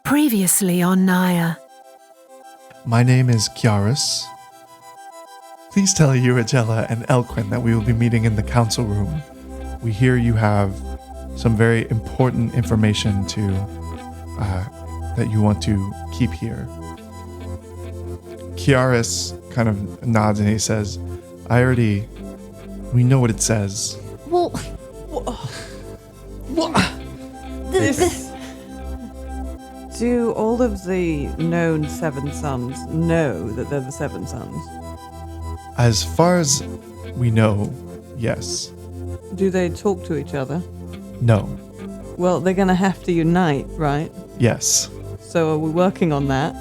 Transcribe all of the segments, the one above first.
Previously on Nire. My name is Kiaris. Please tell Uragella and Elquin that we will be meeting in the council room. We hear you have some very important information that you want to keep here. Kiaris kind of nods and he says, we know what it says. Well, Do all of the known seven sons know that they're the seven sons? As far as we know, yes. Do they talk to each other? No. Well, they're going to have to unite, right? Yes. So are we working on that?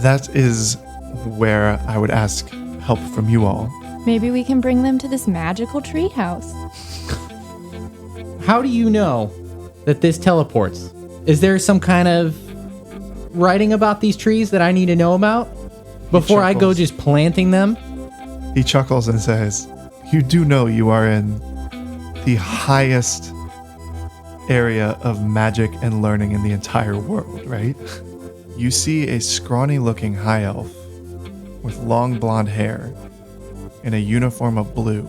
That is where I would ask help from you all. maybe we can bring them to this magical treehouse. How do you know that this teleports? Is there some kind of writing about these trees that I need to know about before I go just planting them? He chuckles and says, "You do know you are in the highest area of magic and learning in the entire world, right?" You see a scrawny-looking high elf with long blonde hair in a uniform of blue.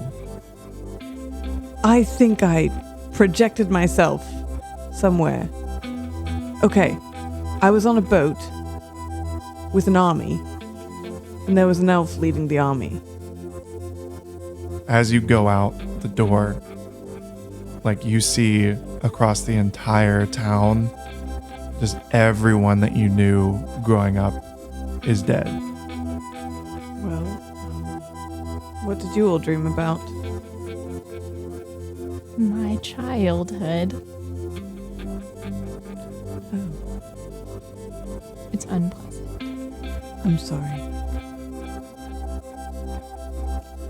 I think I projected myself somewhere. Okay, I was on a boat with an army, and there was an elf leading the army. As you go out the door, you see across the entire town, just everyone that you knew growing up is dead. Well, what did you all dream about? My childhood. Oh, It's unpleasant. I'm sorry.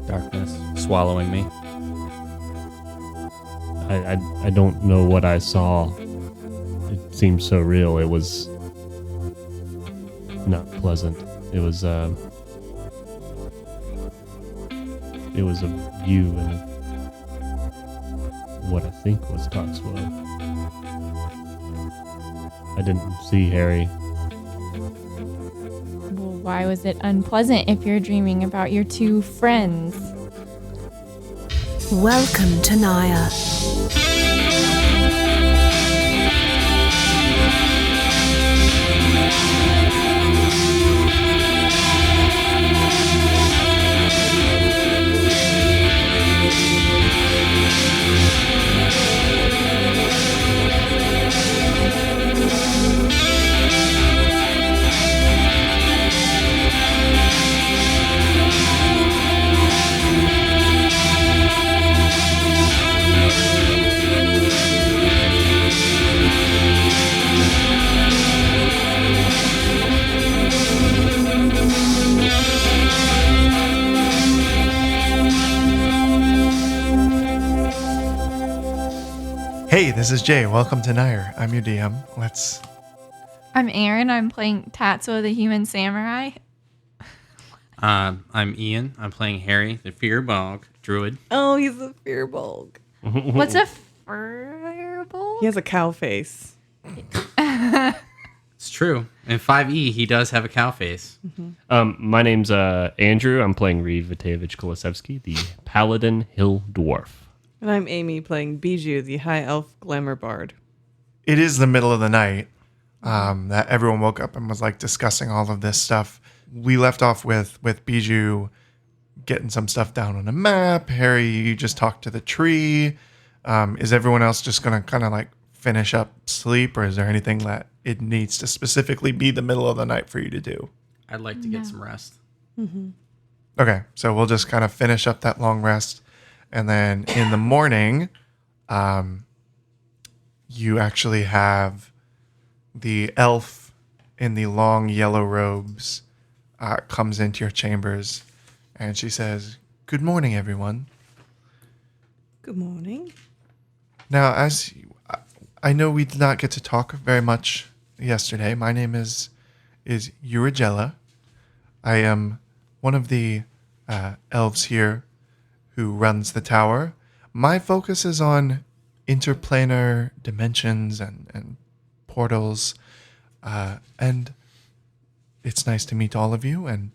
Darkness swallowing me. I don't know what I saw. It seemed so real. It was not pleasant. It was a view and what I think was Toxwell. I didn't see Harry. Well, why was it unpleasant if you're dreaming about your two friends? Welcome to Nire. Hey, this is Jay. Welcome to Nire. I'm your DM. I'm Aaron. I'm playing Tatsuo the Human Samurai. I'm Ian. I'm playing Harry, the Fearbog Druid. Oh, he's a fearbulg. What's a fireball? He has a cow face. It's true. In 5e, he does have a cow face. My name's Andrew. I'm playing Reed Vitevich Kolosevsky, the Paladin Hill Dwarf. And I'm Amy playing Bijou, the high elf glamour bard. It is the middle of the night that everyone woke up and was discussing all of this stuff. We left off with Bijou getting some stuff down on a map. Harry, you just talked to the tree. Is everyone else just going to kind of finish up sleep, or is there anything that it needs to specifically be the middle of the night for you to do? I'd like to get some rest. Mm-hmm. Okay, so we'll just kind of finish up that long rest. And then in the morning, you actually have the elf in the long yellow robes comes into your chambers, and she says, "Good morning, everyone." Good morning. Now, I know we did not get to talk very much yesterday. My name is Uragella. I am one of the elves here who runs the tower. My focus is on interplanar dimensions and portals. And it's nice to meet all of you. And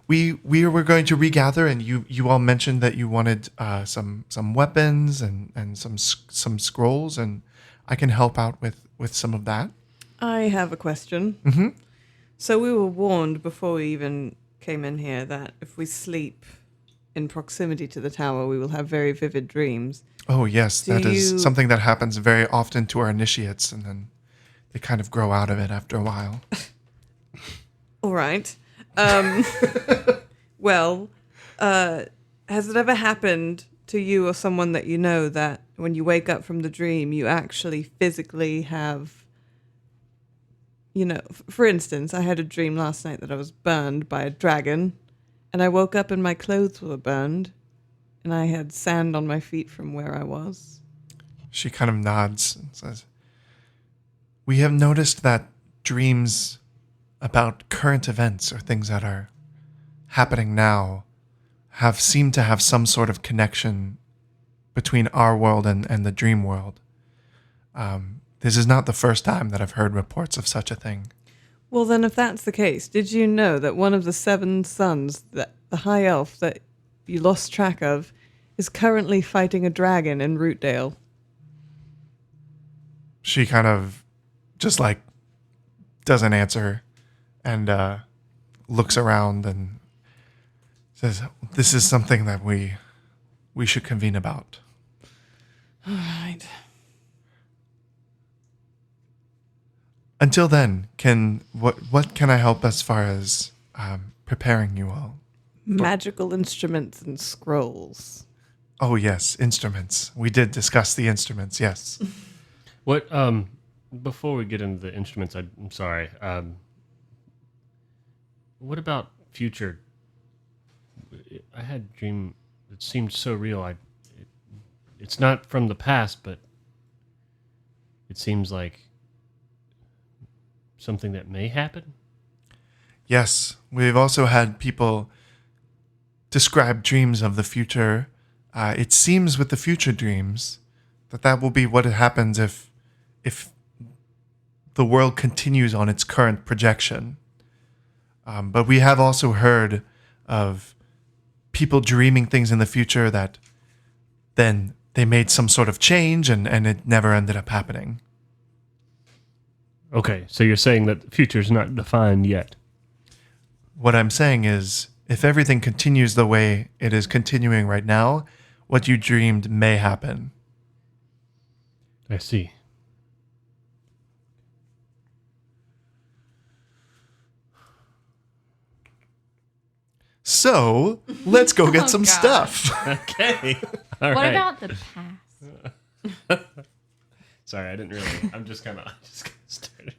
we were going to regather, and you all mentioned that you wanted some weapons and some scrolls, and I can help out with some of that. I have a question. Mm-hmm. So we were warned before we even came in here that if we sleep in proximity to the tower, we will have very vivid dreams. Oh yes, Do that is you- something that happens very often to our initiates, and then they kind of grow out of it after a while. All right. Well, has it ever happened to you or someone that you know that when you wake up from the dream, you actually physically have, for instance, I had a dream last night that I was burned by a dragon, and I woke up and my clothes were burned, and I had sand on my feet from where I was. She kind of nods and says, "We have noticed that dreams about current events or things that are happening now seem to have some sort of connection between our world and the dream world. This is not the first time that I've heard reports of such a thing." Well, then, if that's the case, did you know that one of the 7 sons, that the high elf that you lost track of, is currently fighting a dragon in Rootdale? She kind of just doesn't answer and looks around and says, "This is something that we should convene about." All right. Until then, what can I help as far as preparing you all? Magical instruments and scrolls. Oh yes, instruments. We did discuss the instruments. Yes. What? Before we get into the instruments, I'm sorry. What about future? I had a dream that seemed so real. It's not from the past, but it seems like something that may happen. Yes, we've also had people describe dreams of the future. It seems with the future dreams that will be what happens if the world continues on its current projection. But we have also heard of people dreaming things in the future that then they made some sort of change and it never ended up happening. Okay, so you're saying that the future's not defined yet. What I'm saying is, if everything continues the way it is continuing right now, what you dreamed may happen. I see. So, let's go get some God. stuff. Okay. All What right. about the past? Sorry, I didn't really. I'm just kind of started.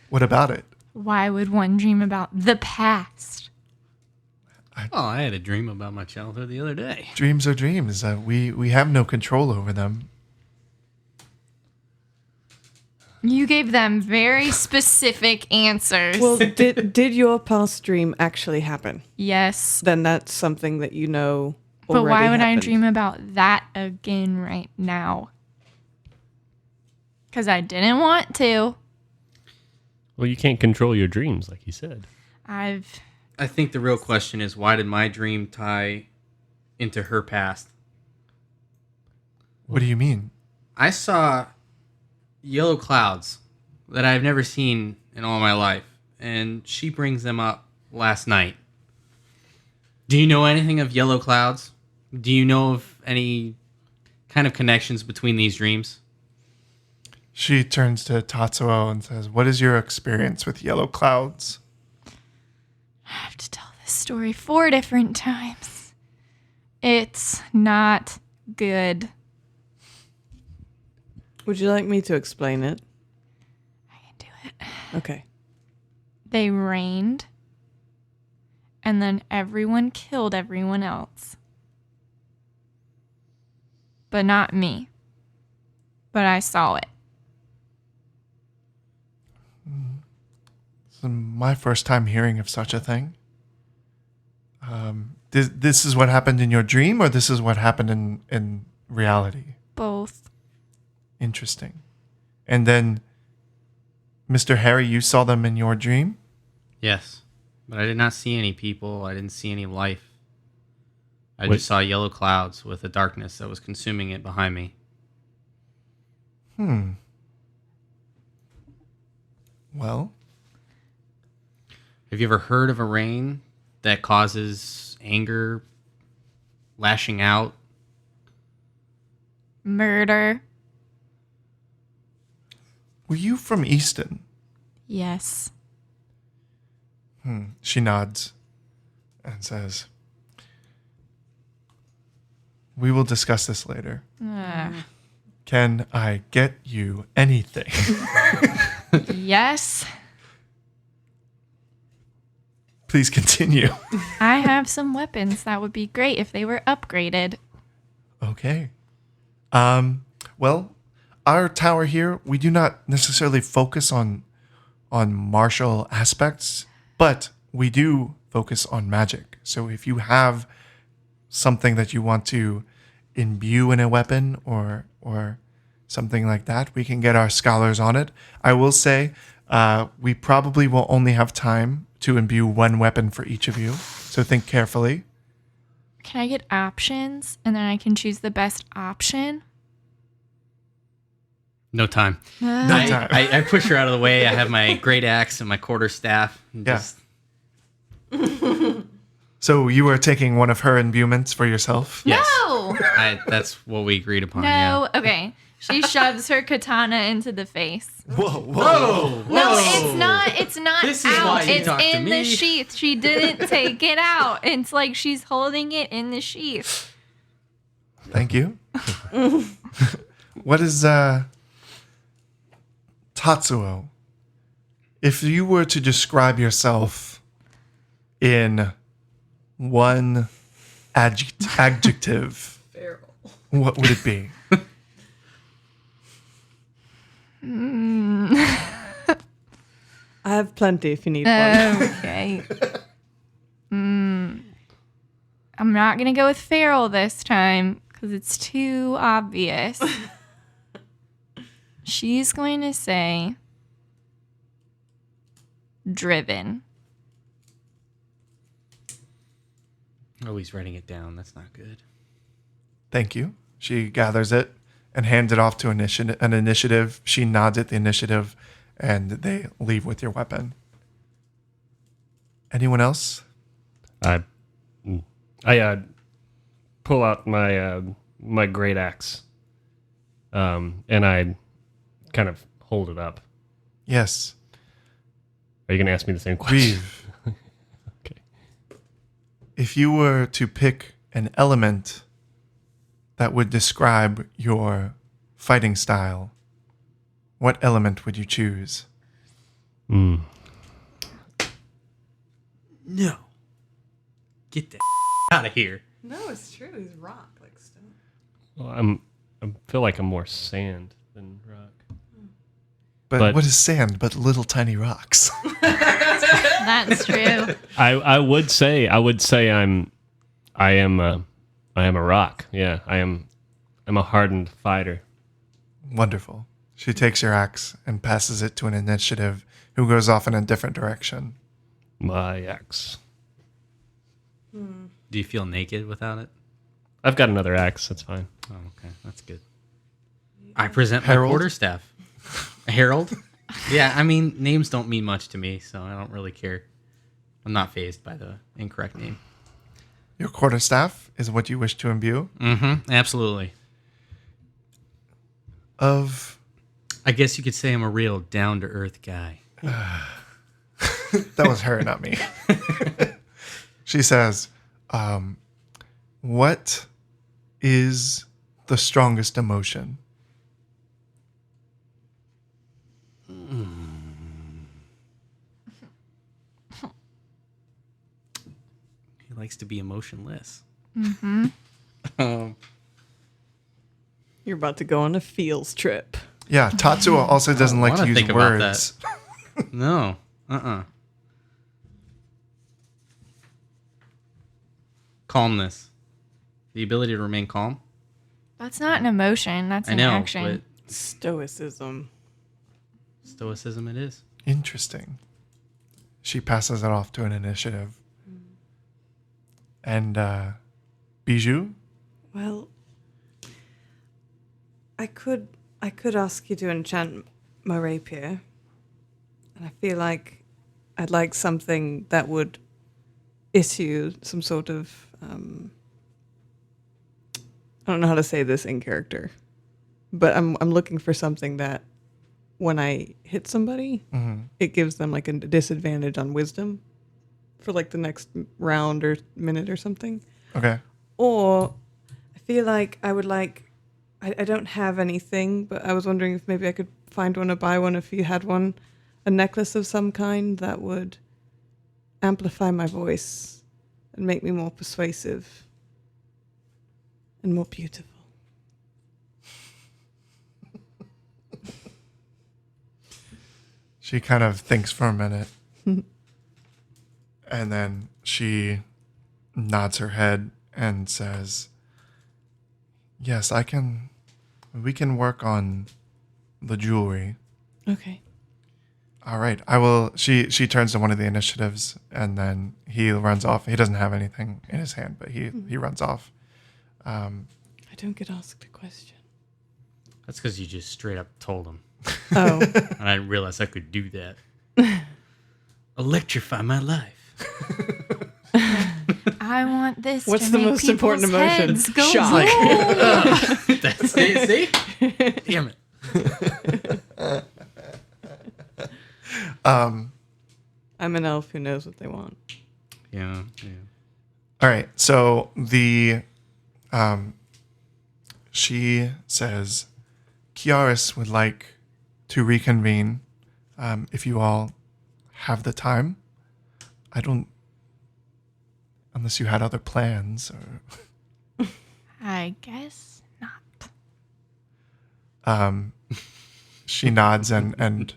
What about it? Why would one dream about the past? Oh, I had a dream about my childhood the other day. Dreams are dreams. We have no control over them. You gave them very specific answers. Well, did your past dream actually happen? yes. Then that's something that you know. But why already would I happened. dream about that again right now? Because I didn't want to. Well, you can't control your dreams, like you said. I think the real question is, why did my dream tie into her past? What do you mean? I saw yellow clouds that I've never seen in all my life, and she brings them up last night. Do you know anything of yellow clouds? Do you know of any kind of connections between these dreams? She turns to Tatsuo and says, "What is your experience with yellow clouds?" I have to tell this story 4 different times. It's not good. Would you like me to explain it? I can do it. Okay. They rained, and then everyone killed everyone else. But not me. But I saw it. This is my first time hearing of such a thing. This is what happened in your dream, or this is what happened in reality? Both. Interesting. And then Mr. Harry, you saw them in your dream? Yes, but I did not see any people. I didn't see any life. I Wait. just saw yellow clouds with a darkness that was consuming it behind me. Well, Have you ever heard of a rain that causes anger, lashing out? Murder. were you from Easton? Yes. She nods and says, we will discuss this later. Can I get you anything? Yes. Please continue. I have some weapons that would be great if they were upgraded. Okay. Well, our tower here, we do not necessarily focus on martial aspects, but we do focus on magic. So if you have something that you want to imbue in a weapon or something like that, we can get our scholars on it. I will say, we probably will only have time to imbue one weapon for each of you. So think carefully. Can I get options and then I can choose the best option? No time. No time. I push her out of the way. I have my great axe and my quarterstaff. And Yeah. So you were taking one of her imbuements for yourself? Yes. No. That's what we agreed upon. Yeah. No. Okay. She shoves her katana into the face. Whoa. No, it's not. It's not This is out. why you It's talk to in the me. sheath. She didn't take it out. It's like she's holding it in the sheath. Thank you. What is Tatsuo? If you were to describe yourself in one adjective, what would it be? I have plenty if you need one. Okay. I'm not gonna go with feral this time because it's too obvious. She's going to say driven. Oh, he's writing it down. That's not good. Thank you. She gathers it and hands it off to an initiative. She nods at the initiative, and they leave with your weapon. Anyone else? I pull out my great axe, and I kind of hold it up. Yes. Are you gonna ask me the same question? Reeve. Okay. If you were to pick an element that would describe your fighting style, what element would you choose? No. Get the out of here. No, it's true. He's rock like stone. Well, I feel like I'm more sand than rock. But what is sand but little tiny rocks? That's true. I would say I am a rock. Yeah, I'm a hardened fighter. Wonderful. She takes your axe and passes it to an initiative who goes off in a different direction. My axe. Do you feel naked without it? I've got another axe. That's fine. Oh, okay. That's good. I present Harold? my quarterstaff. Harold? Yeah, I mean, names don't mean much to me, so I don't really care. I'm not fazed by the incorrect name. Your quarterstaff is what you wish to imbue Mm-hmm. Absolutely. of... I guess you could say I'm a real down-to-earth guy. That was her, not me. She says, what is the strongest emotion? He likes to be emotionless. You're about to go on a feels trip. Yeah, Tatsuo also doesn't like to wanna use think about words. No. Uh-uh. Calmness. The ability to remain calm. That's not an emotion. That's I an know, action. but Stoicism. Stoicism it is. Interesting. She passes it off to an initiative. And Bijou? Well, I could ask you to enchant my rapier. And I feel like I'd like something that would issue some sort of I don't know how to say this in character. But I'm looking for something that when I hit somebody, it gives them like a disadvantage on wisdom for like the next round or minute or something. Okay. Or I feel like I would like, I don't have anything, but I was wondering if maybe I could find one or buy one if you had one, a necklace of some kind that would amplify my voice and make me more persuasive and more beautiful. She kind of thinks for a minute. And then she nods her head and says, yes, we can work on the jewelry. Okay. All right. She turns to one of the initiatives and then he runs off. He doesn't have anything in his hand, but he runs off. I don't get asked a question. That's because you just straight up told him. Oh. And I didn't realize I could do that. Electrify my life. I want this. What's to the make most important people's emotion? heads Go Shock. That's it. See? Damn it. I'm an elf who knows what they want. Yeah. All right. So she says, Kiaris would like to reconvene if you all have the time. I don't, unless you had other plans. Or I guess not. She nods and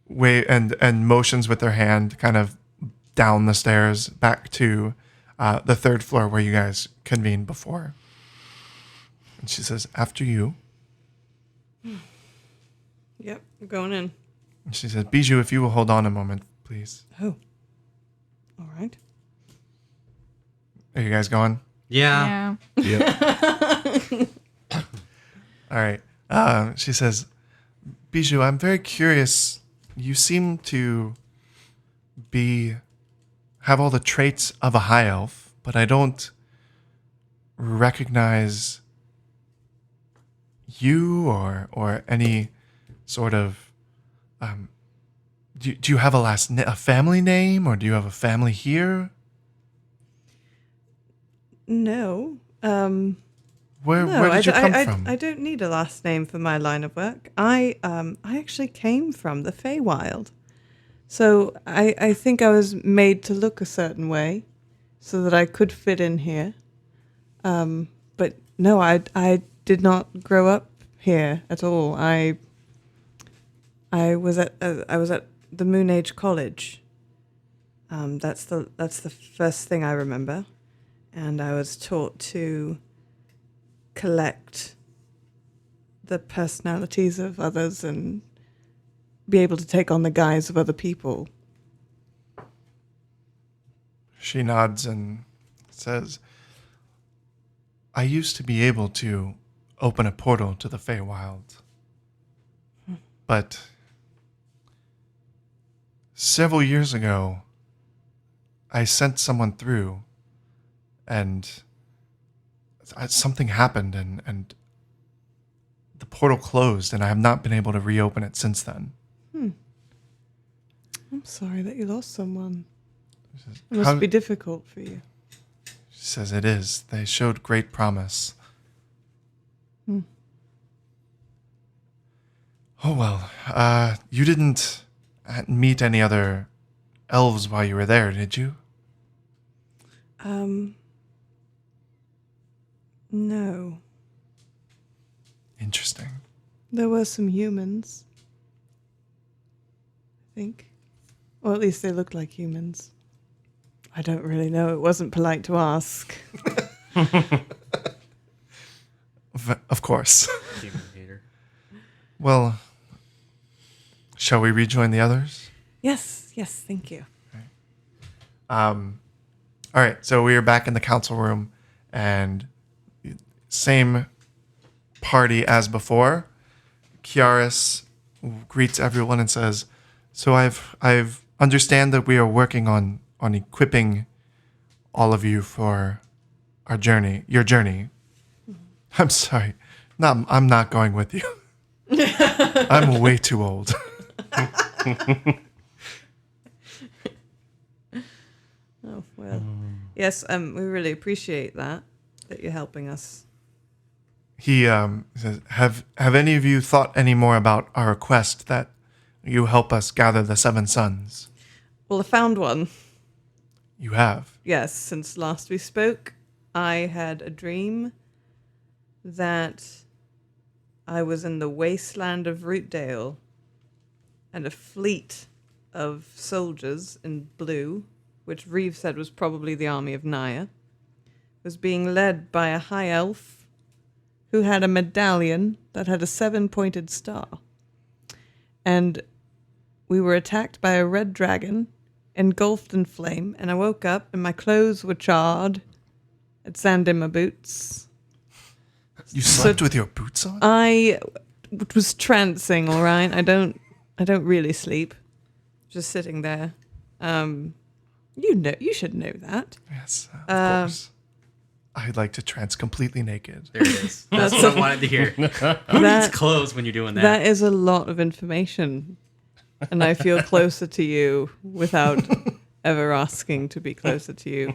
motions with her hand kind of down the stairs back to the third floor where you guys convened before. And she says, after you. Yep, I'm going in. And she says, Bijou, if you will hold on a moment, please. Oh. All right. Are you guys going? Yeah. Yeah. All right. She says, Bijou, I'm very curious. You seem to have all the traits of a high elf, but I don't recognize you or any sort of. Do you have a family name, or do you have a family here? No. Where No, did you come from? I don't need a last name for my line of work. I actually came from the Feywild. So I think I was made to look a certain way so that I could fit in here. But no, I did not grow up here at all. I was at the Moon Age College. That's the first thing I remember, and I was taught to collect the personalities of others and be able to take on the guise of other people. She nods and says, I used to be able to open a portal to the Feywild, but several years ago, I sent someone through and something happened and the portal closed and I have not been able to reopen it since then. I'm sorry that you lost someone. Says, It must be difficult for you. She says it is. They showed great promise. Oh, well, you didn't meet any other elves while you were there, did you? No. Interesting. There were some humans, I think. Or at least they looked like humans. I don't really know. It wasn't polite to ask. Of course. Demon hater. Well, Shall we rejoin the others? Yes, thank you. All right, so we are back in the council room, and same party as before. Kiaris greets everyone and says, "So I've understand that we are working on equipping all of you for your journey. I'm sorry, I'm not going with you. I'm way too old." Oh, well. Yes, we really appreciate that you're helping us. He says, "Have any of you thought any more about our request that you help us gather the 7 sons?" Well, I found one. You have. Yes, since last we spoke, I had a dream that I was in the wasteland of Rootdale, and a fleet of soldiers in blue, which Reeve said was probably the army of Nire, was being led by a high elf who had a medallion that had a 7-pointed star. And we were attacked by a red dragon, engulfed in flame, and I woke up and my clothes were charred. Had sand in my boots. You slept with your boots on? I was trancing, all right? I don't really sleep. Just sitting there. You should know that. Yes, of course. I'd like to trance completely naked. There it is. That's what I wanted to hear. Who needs clothes when you're doing that? That is a lot of information. And I feel closer to you without ever asking to be closer to you.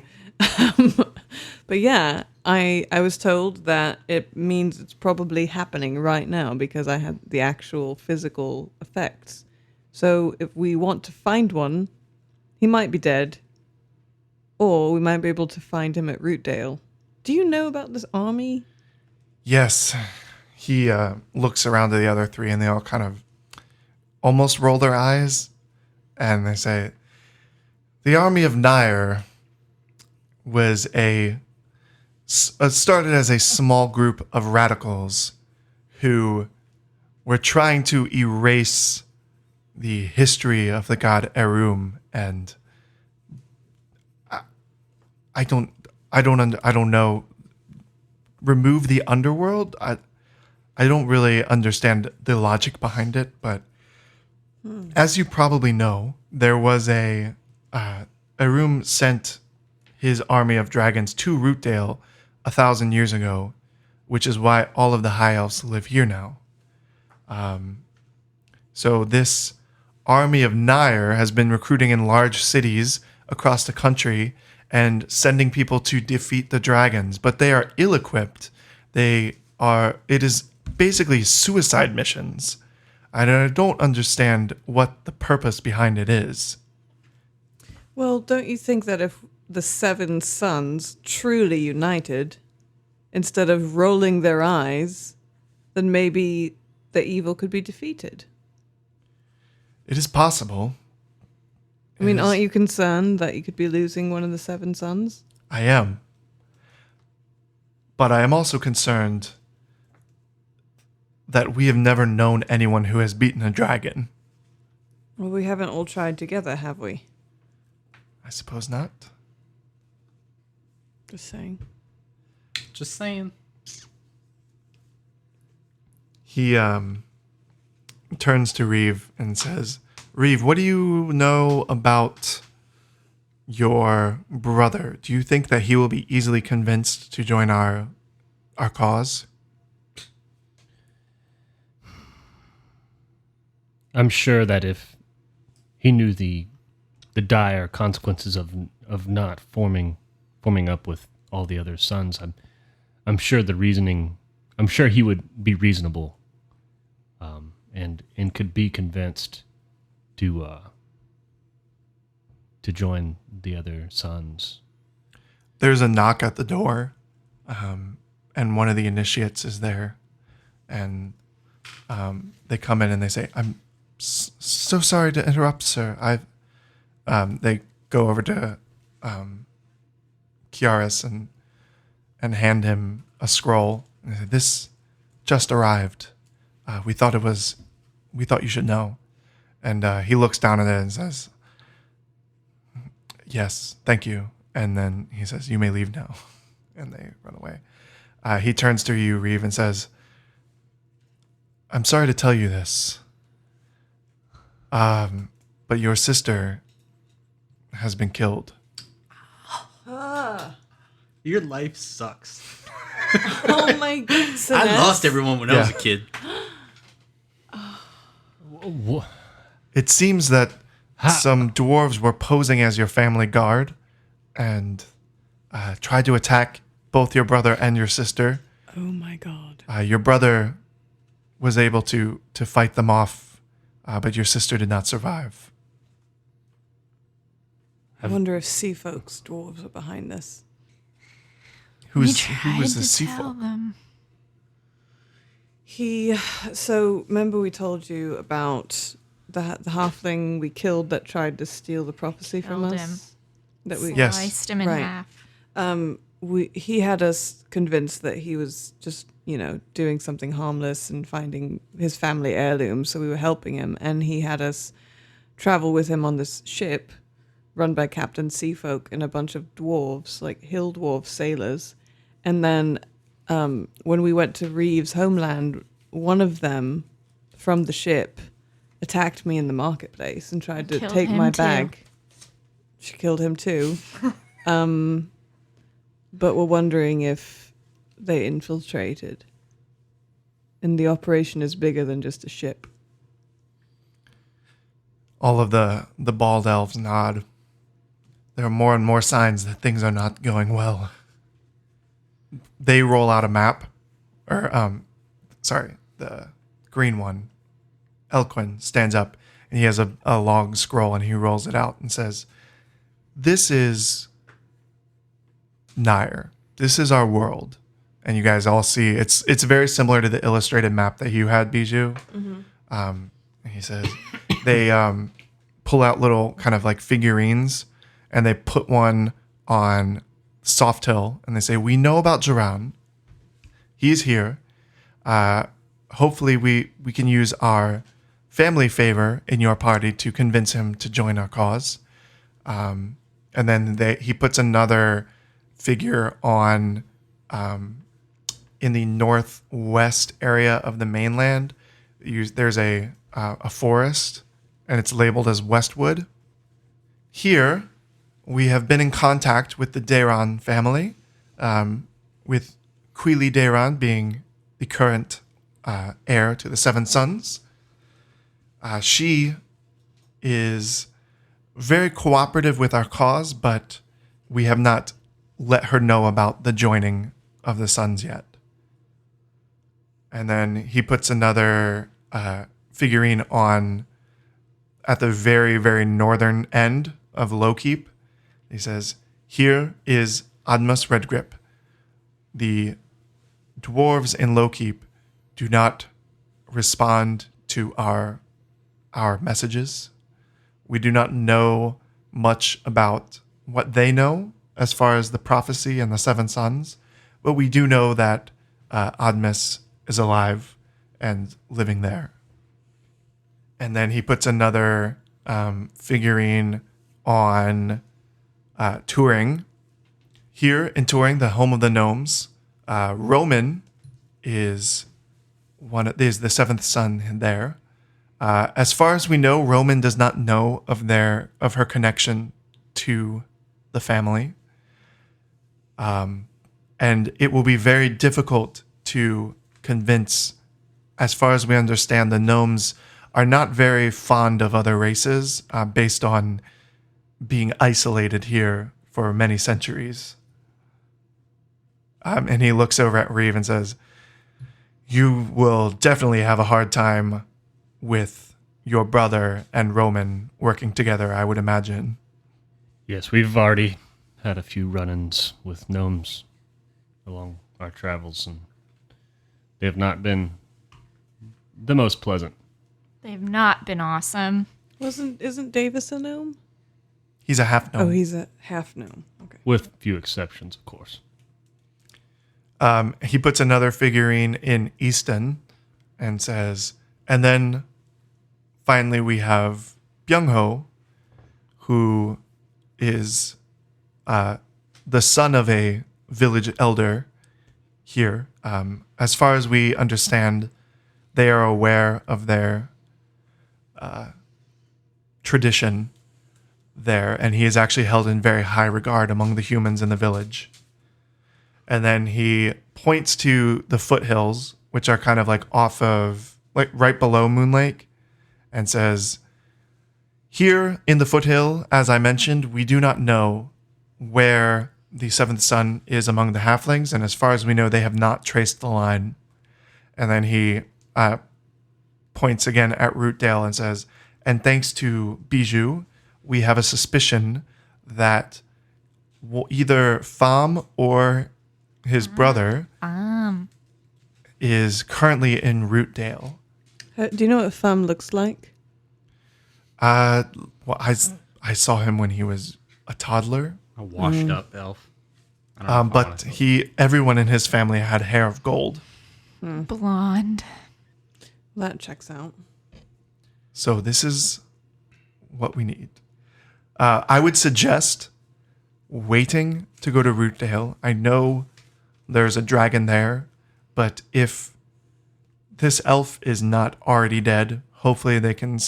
But yeah, I was told that it means it's probably happening right now because I had the actual physical effects. So if we want to find one, he might be dead. Or we might be able to find him at Rootdale. Do you know about this army? Yes. He looks around to the other 3 and they all kind of almost roll their eyes. And they say, "The army of Nire was started as a small group of radicals who were trying to erase the history of the god Erum, and I don't know. Remove the underworld. I don't really understand the logic behind it, but as you probably know, there was Erum sent his army of dragons to Rootdale 1,000 years ago, which is why all of the high elves live here now. So this army of Nire has been recruiting in large cities across the country and sending people to defeat the dragons, but they are ill-equipped. It is basically suicide missions. I don't understand what the purpose behind it is. Well, don't you think that if the 7 sons truly united, instead of rolling their eyes, then maybe the evil could be defeated? It is possible. I mean, aren't you concerned that you could be losing one of the 7 sons? I am. But I am also concerned that we have never known anyone who has beaten a dragon. Well, we haven't all tried together, have we? I suppose not. Just saying. Just saying. He turns to Reeve and says, "Reeve, what do you know about your brother? Do you think that he will be easily convinced to join our cause?" I'm sure that if he knew the dire consequences of not forming up with all the other sons, I'm sure he would be reasonable, and could be convinced to join the other sons. There's a knock at the door, and one of the initiates is there, and they come in and they say, "I'm so sorry to interrupt, sir. They go over to Kiaris and hand him a scroll. And they say, "This just arrived. We thought you should know. And he looks down at it and says, "Yes, thank you." And then he says, "You may leave now." And they run away. He turns to you, Reeve, and says, "I'm sorry to tell you this, but your sister has been killed." Your life sucks. Oh my goodness. I lost everyone when I was a Yeah. kid. It seems that some dwarves were posing as your family guard and tried to attack both your brother and your sister. Oh my god. Your brother was able to fight them off, but your sister did not survive. I wonder if sea folks, dwarves, are behind this. Who We was tried the to sea tell folk? them. So remember we told you about the halfling we killed that tried to steal the prophecy from Killed us? him. That we Yes. Sliced him in Right. half. he had us convinced that he was just, doing something harmless and finding his family heirloom, so we were helping him, and he had us travel with him on this ship run by Captain Seafolk and a bunch of dwarves, like hill dwarf sailors. And then when we went to Reeve's homeland, one of them from the ship attacked me in the marketplace and tried to Killed take him my too. bag. She killed him too. But we're wondering if they infiltrated. And the operation is bigger than just a ship. All of the bald elves nod. There are more and more signs that things are not going well. They roll out a map, or the green one. Elquin stands up and he has a long scroll and he rolls it out and says, "This is Nire. This is our world." And you guys all see it's very similar to the illustrated map that you had, Bijou. And he says they pull out little kind of like figurines and they put one on Soft Hill and they say, "We know about Duran. He's here. Hopefully we can use our family favor in your party to convince him to join our cause." And then he puts another figure on in the northwest area of the mainland. There's a forest and it's labeled as Westwood. Here, we have been in contact with the Dayron family, with Queely Dayron being the current heir to the Seven Sons. She is very cooperative with our cause, but we have not let her know about the joining of the Sons yet. And then he puts another figurine on at the very, very northern end of Lowkeep. He says, "Here is Admus Redgrip. The dwarves in Lowkeep do not respond to our messages. We do not know much about what they know as far as the prophecy and the Seven Sons, but we do know that Admus is alive and living there." And then he puts another figurine on Turing. Here in Turing, the home of the gnomes, Roman is the seventh son there. As far as we know, Roman does not know of her connection to the family. And it will be very difficult to convince. As far as we understand, the gnomes are not very fond of other races, based on being isolated here for many centuries. And he looks over at Reeve and says, "You will definitely have a hard time with your brother and Roman working together, I would imagine." Yes, we've already had a few run-ins with gnomes along our travels, and they have not been the most pleasant. They've not been awesome. Isn't Davis a gnome? He's a half gnome. Oh, he's a half gnome. Okay. With few exceptions, of course. He puts another figurine in Easton and says, "And then finally, we have Byung-ho, who is the son of a village elder here. As far as we understand, they are aware of their tradition there, and he is actually held in very high regard among the humans in the village. And then he points to the foothills, which are kind of like off of, like right below Moon Lake, and says, here in the foothill, as I mentioned, we do not know where the seventh son is among the halflings, and as far as we know, they have not traced the line. And then he points again at Rootdale and says, and thanks to Bijou, we have a suspicion that either Pham or his brother is currently in Rootdale. Do you know what Pham looks like? Well, I saw him when he was a toddler. A washed up elf. I don't know if I But wanna- everyone in his family had hair of gold. Blonde. That checks out. So this is what we need. I would suggest waiting to go to Rootdale. I know there's a dragon there, but if this elf is not already dead, hopefully they can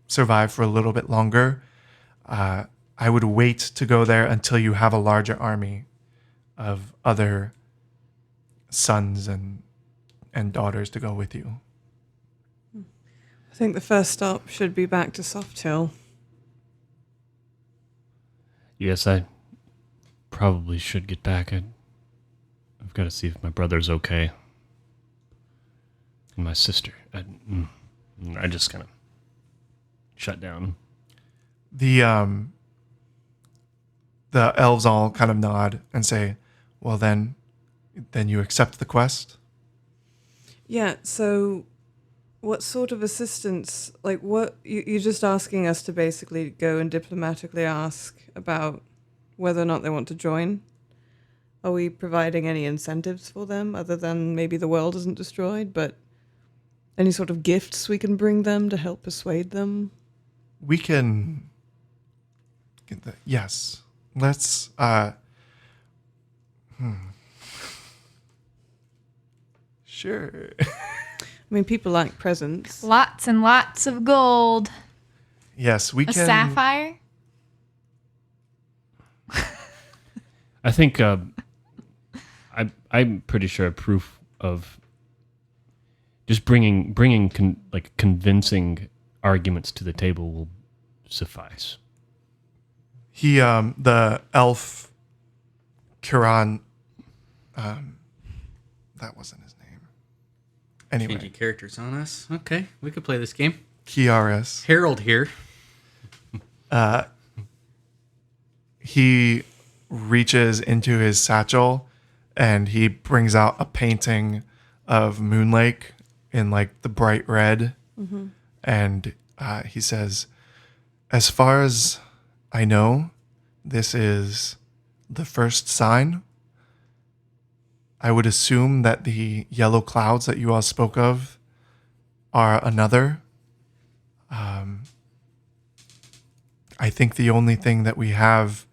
survive for a little bit longer. I would wait to go there until you have a larger army of other sons and daughters to go with you. I think the first stop should be back to Soft Hill. Yes, I probably should get back. I've got to see if my brother's okay. And my sister. I just kind of shut down. The elves all kind of nod and say, well, then you accept the quest? Yeah, so what sort of assistance, like what, you're just asking us to basically go and diplomatically ask about whether or not they want to join? Are we providing any incentives for them other than maybe the world isn't destroyed, but any sort of gifts we can bring them to help persuade them? We can get the, yes. Let's Sure. I mean, people like presents. Lots and lots of gold. Yes, we A can. sapphire. I think I'm pretty sure proof of just bringing convincing arguments to the table will suffice. He the elf Kiran that wasn't his name. Anyway, Changing characters on us. Okay, we could play this game. Kiaris. Harold here. He reaches into his satchel and he brings out a painting of Moon Lake in like the bright red. Mm-hmm. And he says, as far as I know, this is the first sign. I would assume that the yellow clouds that you all spoke of are another. I think the only thing that we have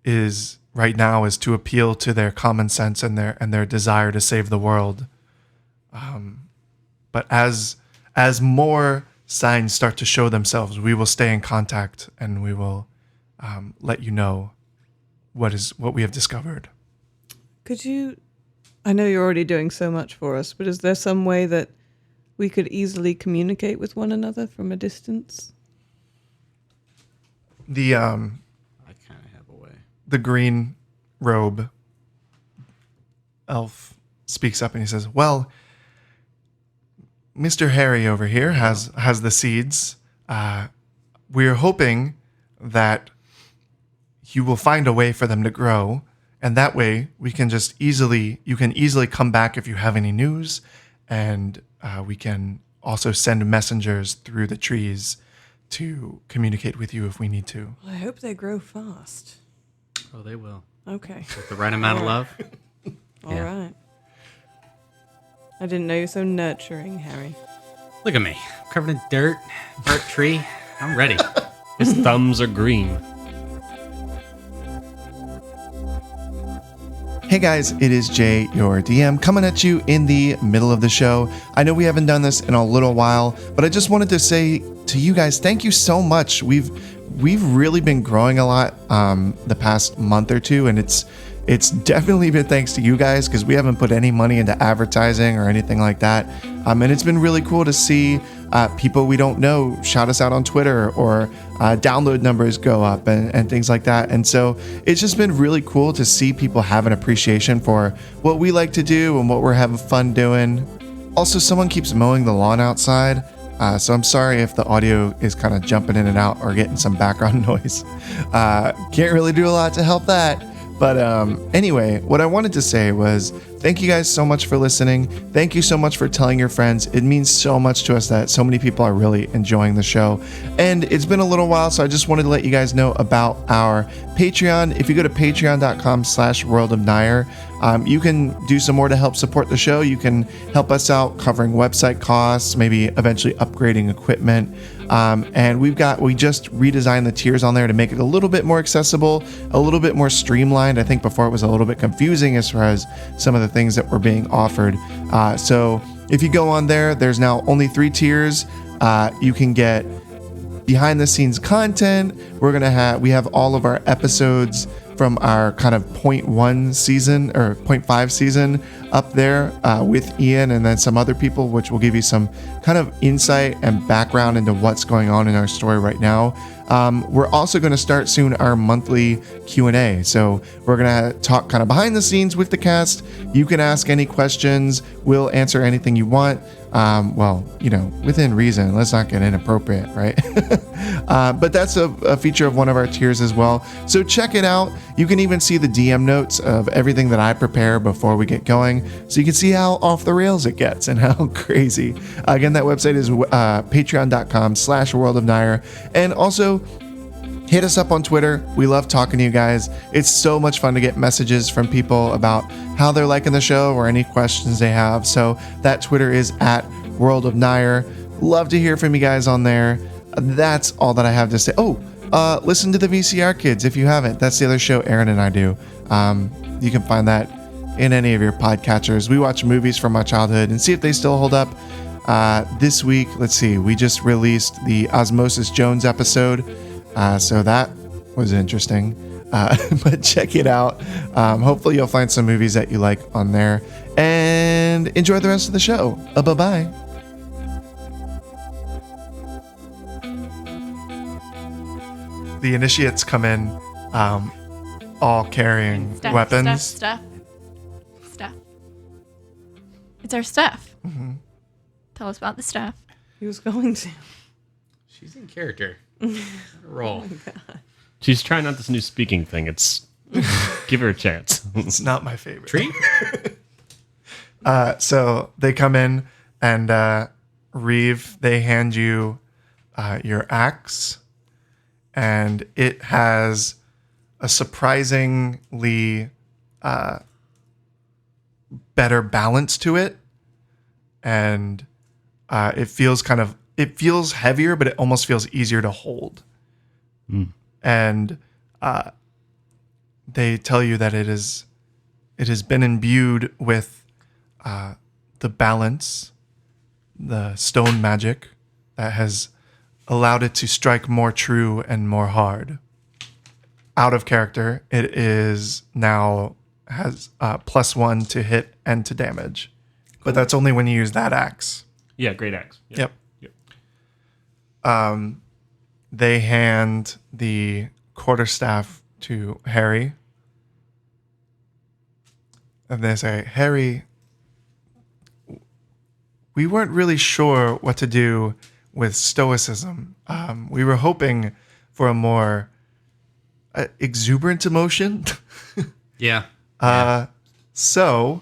is right now is to appeal to their common sense and their desire to save the world. But as more signs start to show themselves, we will stay in contact and we will let you know what we have discovered. Could you, I know you're already doing so much for us, but is there some way that we could easily communicate with one another from a distance? The I kind of have a way. the green robe elf speaks up and he says, well, Mr. Harry over here has the seeds. We're hoping that you will find a way for them to grow, and that way we can you can easily come back if you have any news, and we can also send messengers through the trees to communicate with you if we need to. Well, I hope they grow fast. Oh, they will. Okay. With the right amount of love. All Yeah. right. I didn't know you were so nurturing, Harry. Look at me. I'm covered in dirt, burnt tree. I'm ready. His thumbs are green. Hey guys, it is Jay, your DM, coming at you in the middle of the show. I know we haven't done this in a little while, but I just wanted to say to you guys, thank you so much. We've really been growing a lot the past month or two, and it's definitely been thanks to you guys, because we haven't put any money into advertising or anything like that. And it's been really cool to see people we don't know shout us out on Twitter, or download numbers go up and things like that. And so it's just been really cool to see people have an appreciation for what we like to do and what we're having fun doing. Also, someone keeps mowing the lawn outside. So I'm sorry if the audio is kind of jumping in and out or getting some background noise. Can't really do a lot to help that. But anyway, what I wanted to say was thank you guys so much for listening. Thank you so much for telling your friends. It means so much to us that so many people are really enjoying the show. And it's been a little while, so I just wanted to let you guys know about our Patreon. If you go to patreon.com/World of Nire, you can do some more to help support the show. You can help us out covering website costs, maybe eventually upgrading equipment. And we just redesigned the tiers on there to make it a little bit more accessible, a little bit more streamlined. I think before it was a little bit confusing as far as some of the things that were being offered. So if you go on there, there's now only 3 tiers. You can get behind the scenes content. We have all of our episodes from our kind of 0.1 season or 0.5 season up there with Ian and then some other people, which will give you some kind of insight and background into what's going on in our story right now. We're also going to start soon our monthly Q&A. So we're going to talk kind of behind the scenes with the cast. You can ask any questions. We'll answer anything you want. Well, within reason. Let's not get inappropriate, right? But that's a feature of one of our tiers as well. So check it out. You can even see the DM notes of everything that I prepare before we get going. So you can see how off the rails it gets and how crazy. Again, that website is patreon.com/World of Nire. And also, hit us up on Twitter. We love talking to you guys. It's so much fun to get messages from people about how they're liking the show or any questions they have. So that Twitter is @World of Nire. Love to hear from you guys on there. That's all that I have to say. Listen to the VCR Kids if you haven't. That's the other show Aaron and I do. You can find that in any of your podcatchers. We watch movies from my childhood and see if they still hold up. This week, let's see, we just released the Osmosis Jones episode. So that was interesting. But check it out. Hopefully you'll find some movies that you like on there. And enjoy the rest of the show. Bye-bye. The initiates come in, all carrying weapons. Stuff. It's our stuff. Mm-hmm. Tell us about the stuff. He was going to. She's in character. Roll. Oh my God. She's trying out this new speaking thing. Give her a chance. It's not my favorite. Treat? So they come in and Reeve, they hand you your axe, and it has a surprisingly better balance to it, and it feels heavier, but it almost feels easier to hold. And they tell you that it has been imbued with the balance, the stone magic that has allowed it to strike more true and more hard. Out of character, it is now has +1 to hit and to damage, but that's only when you use that axe. Yeah, great axe. Yep. They hand the quarterstaff to Harry, and they say, "Harry, we weren't really sure what to do with stoicism. We were hoping for a more exuberant emotion." Yeah. So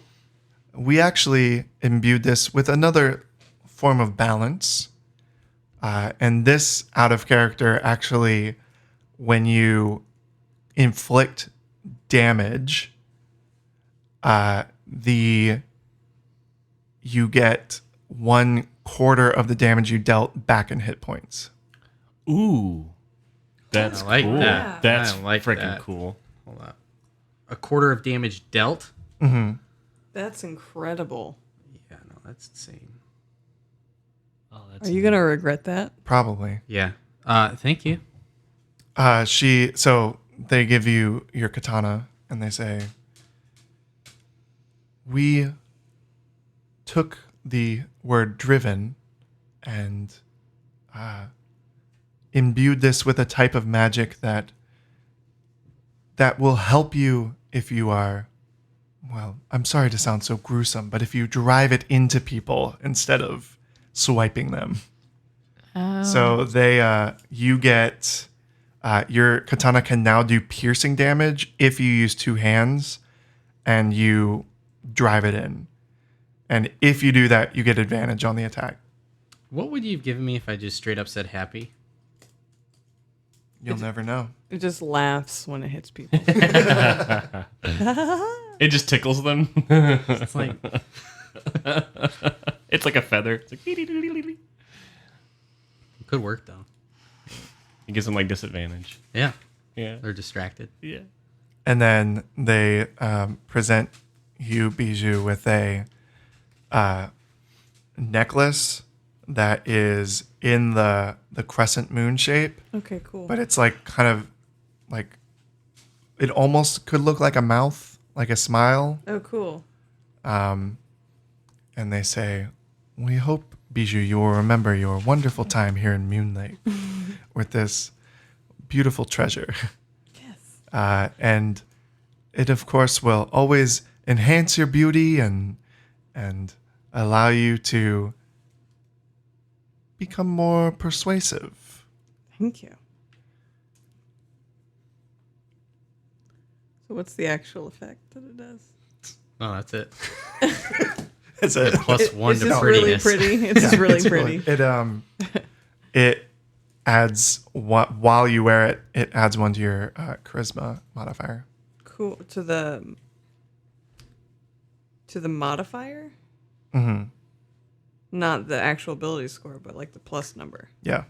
we actually imbued this with another form of balance. And this out of character, actually, when you inflict damage, you get 1/4 of the damage you dealt back in hit points. Ooh. That's I like cool. that. That's I like freaking that. cool. Hold up. 1/4 of damage dealt? That's incredible. Yeah, no, that's insane. Oh, that's Are you gonna regret that? Probably. Yeah. Thank you. So they give you your katana and they say, we took the word driven and imbued this with a type of magic that will help you if you are, well, I'm sorry to sound so gruesome, but if you drive it into people instead of swiping them. So you get, your katana can now do piercing damage if you use 2 hands and you drive it in. And if you do that, you get advantage on the attack. What would you have given me if I just straight up said happy? You'll never know. It just laughs when it hits people. It just tickles them. It's like, It's like a feather. It's like it could work though. it gives them like disadvantage. Yeah. Yeah. They're distracted. Yeah. And then they present you, Bijou, with a necklace that is in the crescent moon shape, Okay, cool. but it's like kind of like it almost could look like a mouth, like a smile. Oh, cool. And they say, we hope, Bijou, you will remember your wonderful time here in Moon Lake with this beautiful treasure. Yes. And it, of course, will always enhance your beauty and allow you to become more persuasive. Thank you. So what's the actual effect that it does? Oh, that's it. It's a Plus one It's to just really prettiness. pretty. It's just really it's pretty. it adds while you wear it. It adds 1 to your charisma modifier. Cool. To the modifier? Mm-hmm. Not the actual ability score, but like the plus number. Yeah.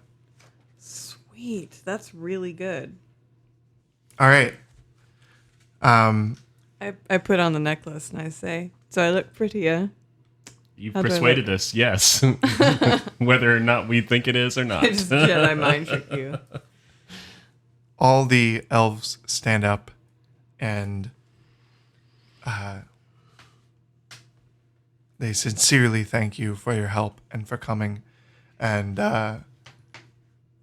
Sweet. That's really good. All right. I put on the necklace and I say, so I look prettier. You've How do I persuaded us, yes. Whether or not we think it is or not. I just Jedi mind trick you. All the elves stand up and they sincerely thank you for your help and for coming. And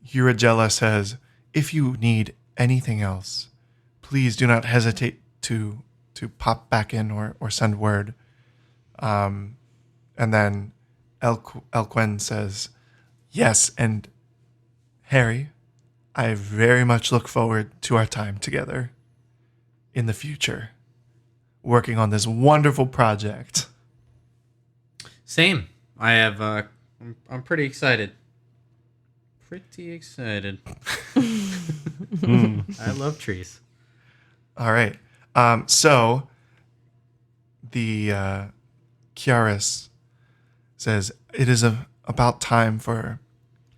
Uragella says, if you need anything else, please do not hesitate to pop back in or send word. And then Elquen says, yes, and Harry, I very much look forward to our time together in the future, working on this wonderful project. Same. I have. I'm pretty excited. Pretty excited. I love trees. All right. So the Kiaris says it is about time for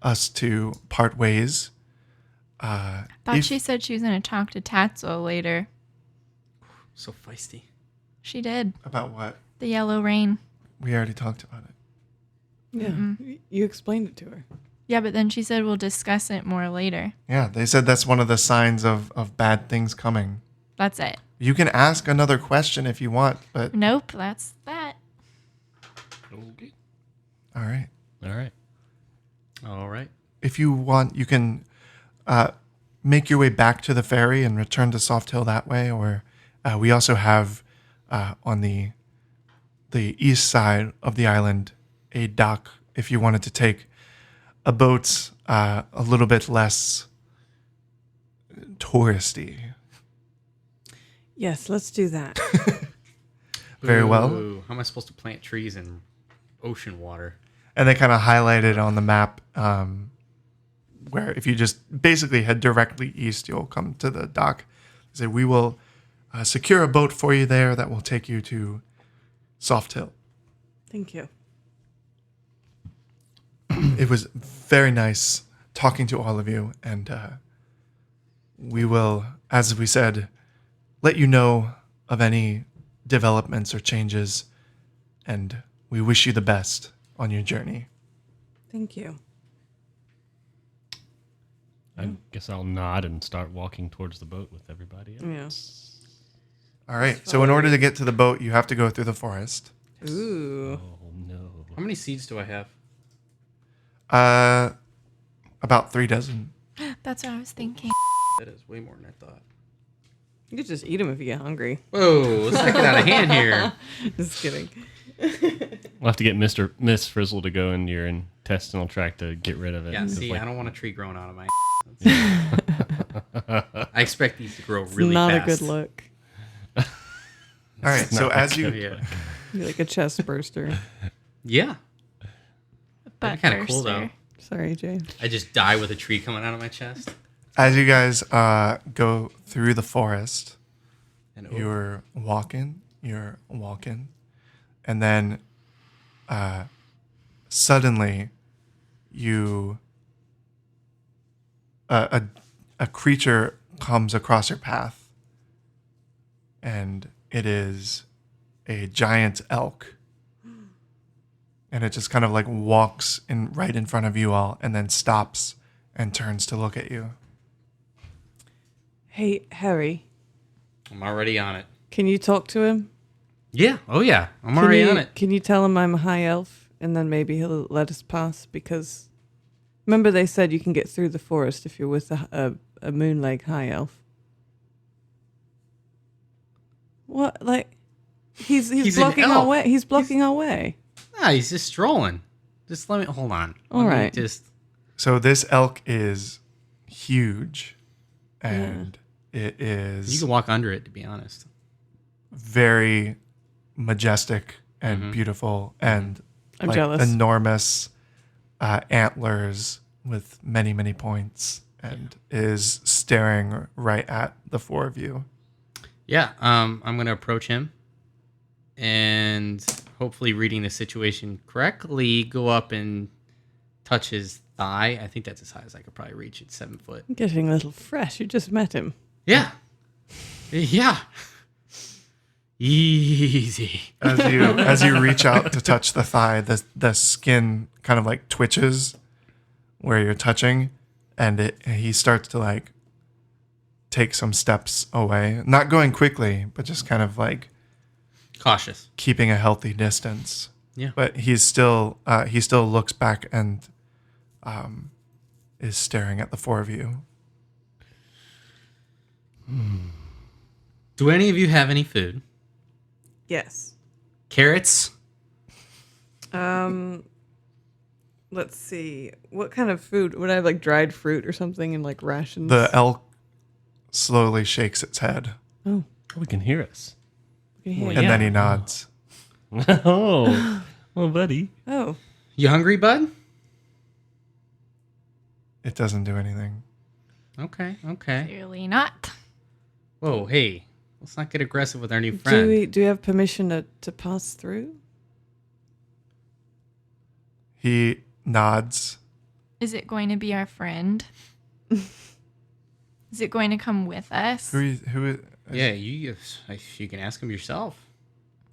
us to part ways. Thought If- she said she was going to talk to Tatsuo later. So feisty. She did. About what? The yellow rain. We already talked about it. Yeah. You explained it to her. Yeah, but then she said we'll discuss it more later. Yeah, they said that's one of the signs of bad things coming. That's it. You can ask another question if you want, but Nope, that's that. Okay. all right. All right. All right. If you want, you can make your way back to the ferry and return to Soft Hill that way, or we also have on the east side of the island a dock if you wanted to take a boat a little bit less touristy. Yes, let's do that. Very well. Ooh, how am I supposed to plant trees in ocean water? And they kind of highlighted on the map where if you just basically head directly east, you'll come to the dock. They say, we will secure a boat for you there that will take you to Soft Hill. Thank you. It was very nice talking to all of you, and we will, as we said, let you know of any developments or changes, and we wish you the best on your journey. Thank you. I guess I'll nod and start walking towards the boat with everybody else. Yeah. All right. So in order to get to the boat, you have to go through the forest. Ooh. Oh no. How many seeds do I have? About 3 dozen. That's what I was thinking. That is way more than I thought. You could just eat them if you get hungry. Whoa, let's not get out of hand here. Just kidding. We'll have to get Miss Frizzle to go in your intestinal tract to get rid of it. Yeah, 'Cause, see, like, I don't want a tree growing out of my I expect these to grow really Not fast. a good look. All right. So as you Yeah. You're like a chest burster. Yeah. But kinda cool, though. Sorry, Jay. I just die with a tree coming out of my chest. as you guys go through the forest, And you're walking, and then suddenly you a creature comes across your path, and it is a giant elk, and it just kind of like walks in right in front of you all, and then stops and turns to look at you. Hey, Harry, I'm already on it. can you talk to him? Yeah. Oh, yeah. I'm Can already you, on it. Can you tell him I'm a high elf, and then maybe he'll let us pass? Because remember they said you can get through the forest if you're with a moonleg high elf. What? Like he's He's an blocking our elf. way. He's blocking our way. Nah, he's just strolling. Just let me hold on. All Let me right. Just So this elk is huge, and it is you can walk under it, to be honest. very majestic and beautiful, and I'm jealous. enormous antlers with many, many points, and is staring right at the 4 of you. Yeah. I'm gonna approach him, and hopefully, reading the situation correctly, go up and touch his thigh. I think that's as high as I could probably reach. It's 7 foot. I'm getting a little fresh. You just met him. Yeah. Yeah. Easy. As you reach out to touch the thigh, the skin kind of like twitches where you're touching, and he starts to like take some steps away, not going quickly, but just kind of like Cautious. keeping a healthy distance. Yeah. But he still looks back and is staring at the 4 of you. Do any of you have any food? Yes. Carrots? Let's see. What kind of food? Would I have like dried fruit or something in like rations? The elk slowly shakes its head, Oh, we can hear us. can you hear Well, me? and then he nods. Oh, well, buddy. Oh, You hungry, bud? It doesn't do anything. Okay. Okay. Clearly not. Whoa, hey. Let's not get aggressive with our new friend. do we have permission to pass through? He nods. Is it going to be our friend? Is it going to come with us? Who is? Yeah, you can ask him yourself.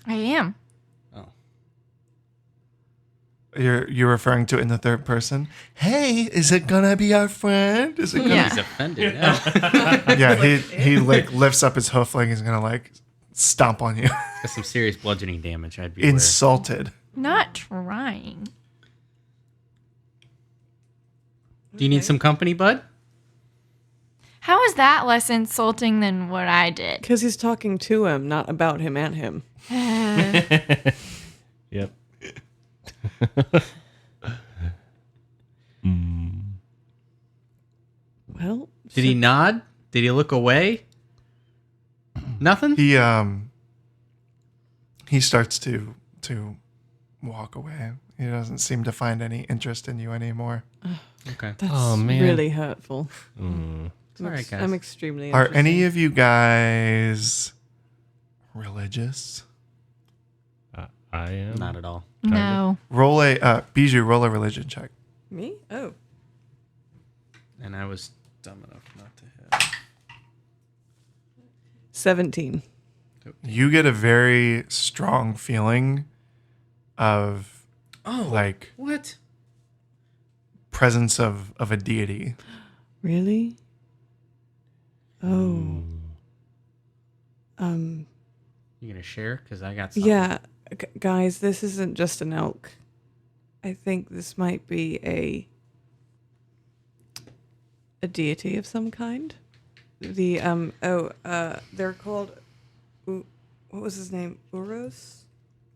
I am. Oh. You're referring to it in the third person? Hey, is it gonna be our friend? Is it gonna Yeah. He's offended now. Yeah, he like lifts up his hoof like he's gonna like stomp on you. Got some serious bludgeoning damage. I'd be aware. Insulted. Not trying. Do you need some company, bud? How is that less insulting than what I did? Because he's talking to him, not about him at him. Yep. Well, Did he nod? Did he look away? Nothing? He starts to walk away. He doesn't seem to find any interest in you anymore. Okay. that's Oh, man. really hurtful. It's all right, guys. I'm extremely Are interested. any of you guys religious? I am. Not at all. No. Roll a Bijou, roll a religion check. Me? Oh. And I was dumb enough not to hit. 17. You get a very strong feeling of Oh, like what? presence of a deity. Really? Oh. You gonna share? Because I got something. Yeah. Guys, this isn't just an elk. I think this might be a deity of some kind. They're called what was his name? Uros?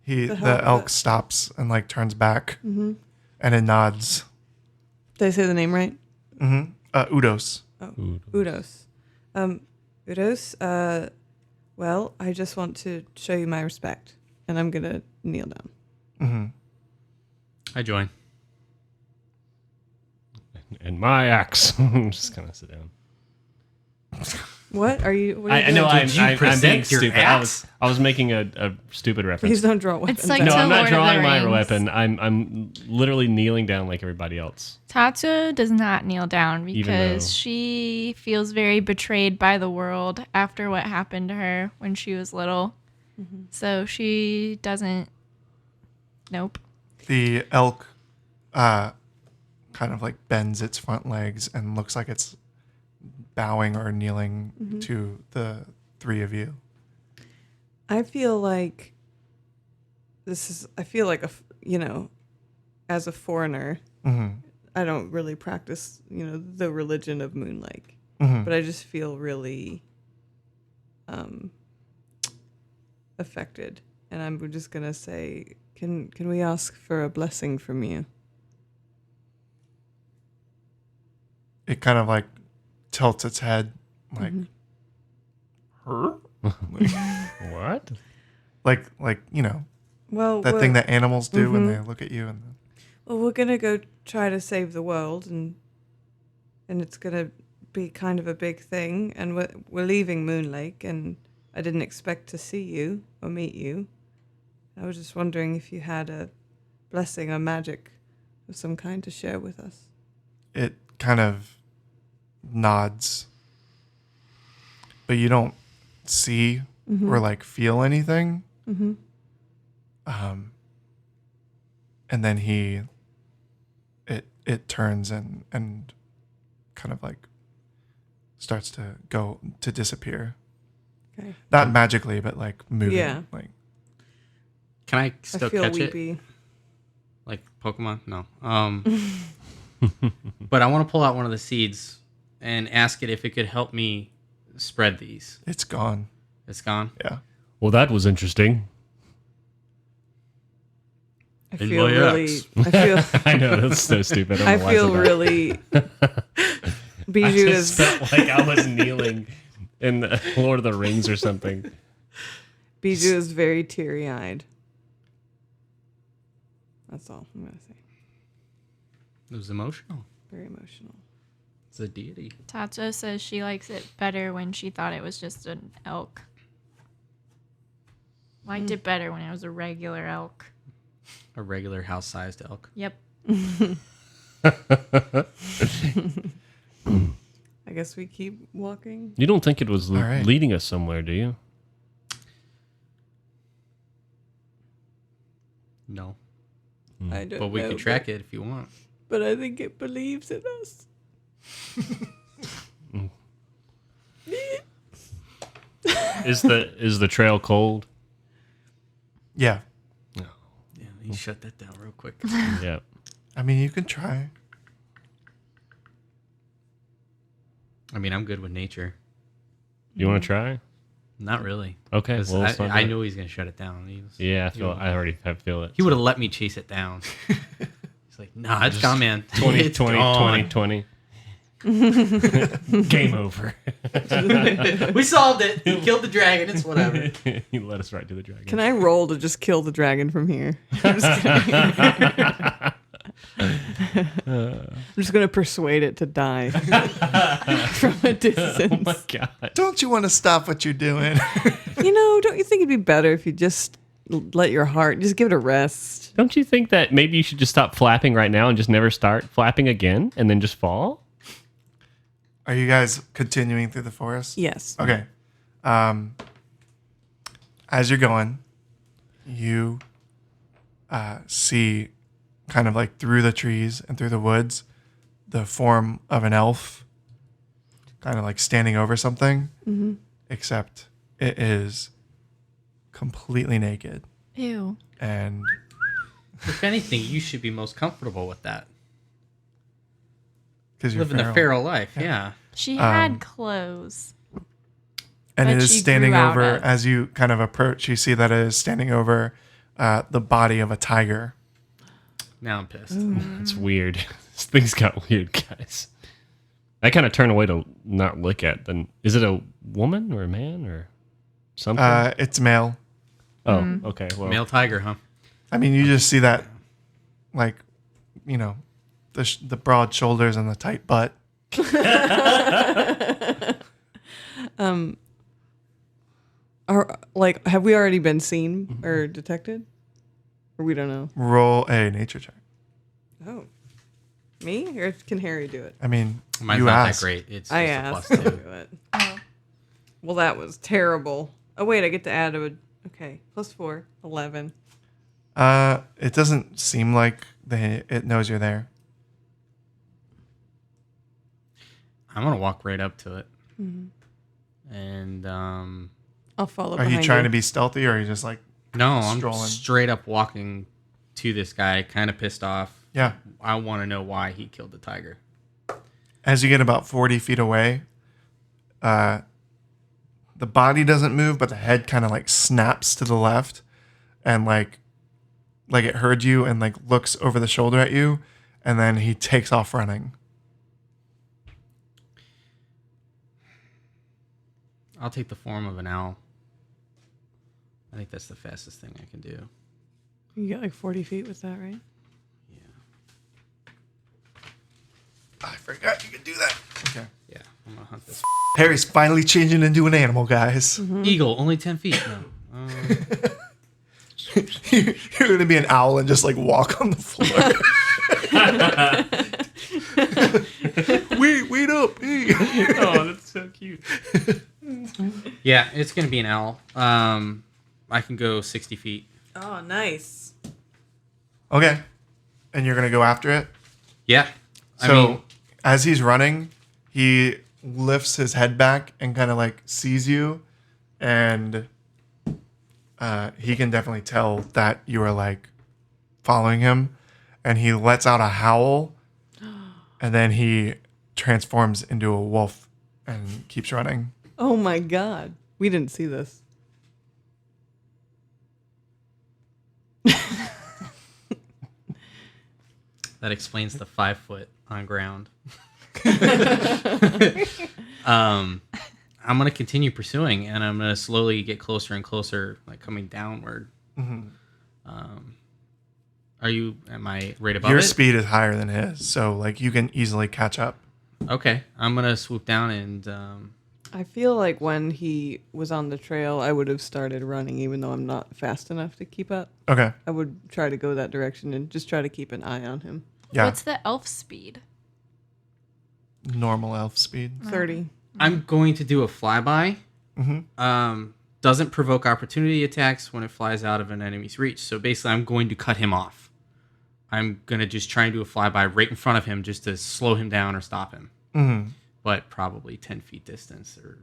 The elk stops and like turns back and it nods. Did I say the name right? Udos. Oh, Udos. Udos, well, I just want to show you my respect, and I'm going to kneel down. I join. And my axe. I'm just gonna sit down. What are you I doing? know I'm being present your stupid. axe? I was making a stupid reference. Please don't draw weapons. It's like No, to I'm not Lord of the drawing my Rings. weapon. I'm literally kneeling down like everybody else. Tatsuo does not kneel down Even though- because she feels very betrayed by the world after what happened to her when she was little. So she doesn't. Nope. The elk kind of like bends its front legs and looks like it's bowing or kneeling to the three of you. I feel like as a foreigner, I don't really practice, the religion of Moonlake, but I just feel really affected. And I'm just going to say, can we ask for a blessing from you? It kind of like tilts its head like her? What? like Well, that thing that animals do when they look at you and well, we're going to go try to save the world, and it's going to be kind of a big thing, and we're leaving Moonlake, and I didn't expect to see you or meet you. I was just wondering if you had a blessing or magic of some kind to share with us. it kind of nods, but you don't see or like feel anything. And then it turns and kind of like starts to go to disappear. Okay. Not magically, but like moving. Yeah. Like Can I I still feel catch it? weepy. Like Pokemon? No. But I want to pull out one of the seeds and ask it if it could help me spread these. it's gone. It's gone. Yeah. Well, that was interesting. I In feel my really. axe. I feel. I know that's so stupid. I don't know why feel said that. really. I Bijou just is felt like I was kneeling in the Lord of the Rings or something. Bijou is very teary eyed. That's all I'm gonna say. It was emotional. Very emotional. It's a deity. Tatsuo says she likes it better when she thought it was just an elk. Liked it better when it was a regular elk. A regular house-sized elk. Yep. I guess we keep walking. You don't think it was All right. leading us somewhere, do you? No. I don't But we know, could track it if you want. But I think it believes in us. Is the trail cold? Yeah. Yeah, you shut that down real quick. Yeah. I mean, you can try. I mean, I'm good with nature. You want to try? Not really. Okay. 'Cause Well, let's not do I it. knew he was going to shut it down. Yeah, I already feel it. He would have let me chase it down. He's like, nah, it's gone, man. 20, It's 20, gone. 20, 20. Game over. We solved it. He killed the dragon. It's whatever. He led us right to the dragon. Can I roll to just kill the dragon from here? I'm just kidding. I'm just gonna persuade it to die from a distance. Oh my god. Don't you want to stop what you're doing? Don't you think it'd be better if you just let your heart just give it a rest. Don't you think that maybe you should just stop flapping right now and just never start flapping again and then just fall? Are you guys continuing through the forest? Yes. Okay. As you're going, you see kind of like through the trees and through the woods the form of an elf kind of like standing over something, except it is completely naked. Ew. And If anything, you should be most comfortable with that. because you're Living the feral life, yeah. She had clothes. and But it is she standing grew out over of. as you kind of approach. You see that it is standing over the body of a tiger. Now I'm pissed. It's weird. This thing's got weird, guys. I kind of turn away to not look at them. Is it a woman or a man or something? It's male. Oh, okay. Well, Male tiger, huh? I mean, you just see that, like, you know, the broad shoulders and the tight butt. Have we already been seen or detected? Or we don't know? Roll a nature check. Oh. Me? Or can Harry do it? I mean, Mine's you not asked. that great. It's just I a asked. plus I'll 2. do it. Well, that was terrible. Oh, wait, I get to add okay, +4, 11. It doesn't seem like it knows you're there. I'm gonna walk right up to it, and I'll follow Are you behind trying to be stealthy, or are you just like, no, I'm Strolling. straight up walking to this guy, kind of pissed off. yeah? I want to know why he killed the tiger. As you get about 40 feet away, the body doesn't move, but the head kind of like snaps to the left, and like it heard you, and like looks over the shoulder at you, and then he takes off running. I'll take the form of an owl. I think that's the fastest thing I can do. You get like 40 feet with that, right? I forgot you could do that. Okay. Yeah, I'm gonna hunt this. Harry's finally changing into an animal, guys. Eagle, only 10 feet. No. You're gonna be an owl and just like walk on the floor. wait up. Hey. oh, that's so cute. Yeah, it's gonna be an owl. I can go 60 feet. Oh, nice. Okay. And you're gonna go after it? Yeah. So as he's running, he lifts his head back and kind of like sees you, and he can definitely tell that you are like following him, and he lets out a howl, and then he transforms into a wolf and keeps running. Oh my God. We didn't see this. That explains the 5 foot on ground. I'm gonna continue pursuing, and I'm gonna slowly get closer and closer, like coming downward. Am I right above Your it? speed is higher than his, so like you can easily catch up. Okay, I'm gonna swoop down and I feel like when he was on the trail, I would have started running, even though I'm not fast enough to keep up. Okay. I would try to go that direction and just try to keep an eye on him. Yeah. What's the elf speed? Normal elf speed. 30. I'm going to do a flyby. Doesn't provoke opportunity attacks when it flies out of an enemy's reach. So basically, I'm going to cut him off. I'm going to just try and do a flyby right in front of him just to slow him down or stop him. But probably 10 feet distance or,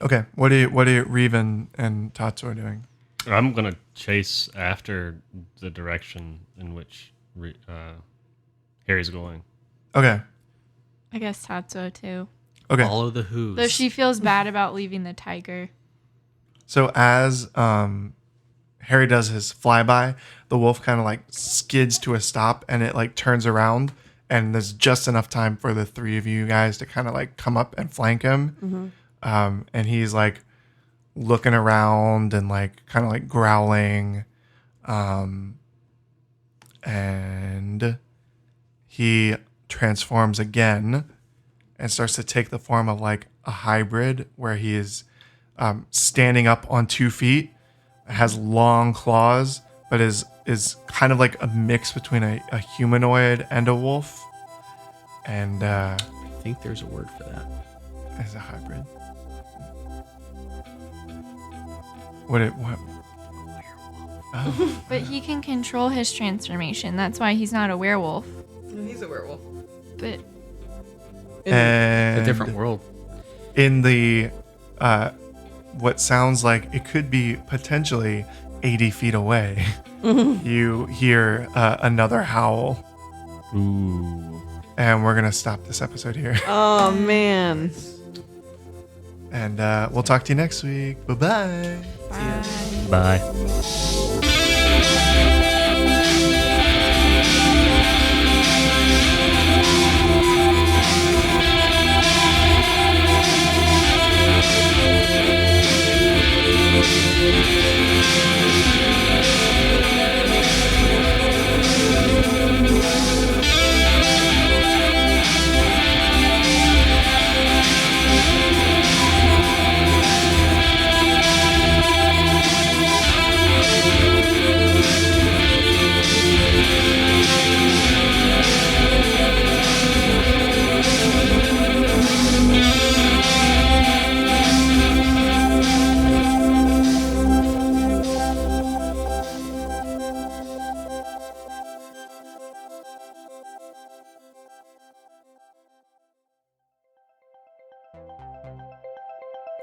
Okay. What are Reeve and Tatsu are doing? I'm gonna chase after the direction in which Harry's going. Okay. I guess Tatsuo too. Okay. Follow the who's. Though she feels bad about leaving the tiger. So as Harry does his flyby, the wolf kind of like skids to a stop, and it like turns around, and there's just enough time for the three of you guys to kind of like come up and flank him. And he's like looking around and like kind of like growling. And he transforms again and starts to take the form of like a hybrid where he is standing up on 2 feet, has long claws, but is kind of like a mix between a humanoid and a wolf. And I think there's a word for that. is a hybrid. What? Oh, But he can control his transformation. That's why he's not a werewolf. He's a werewolf. But and It's a different world. in the what sounds like it could be potentially 80 feet away, you hear another howl. Ooh. And we're gonna stop this episode here. Oh man. And we'll talk to you next week. Bye-bye. Bye.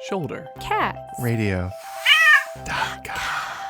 Shoulder. cats. Radio. .com.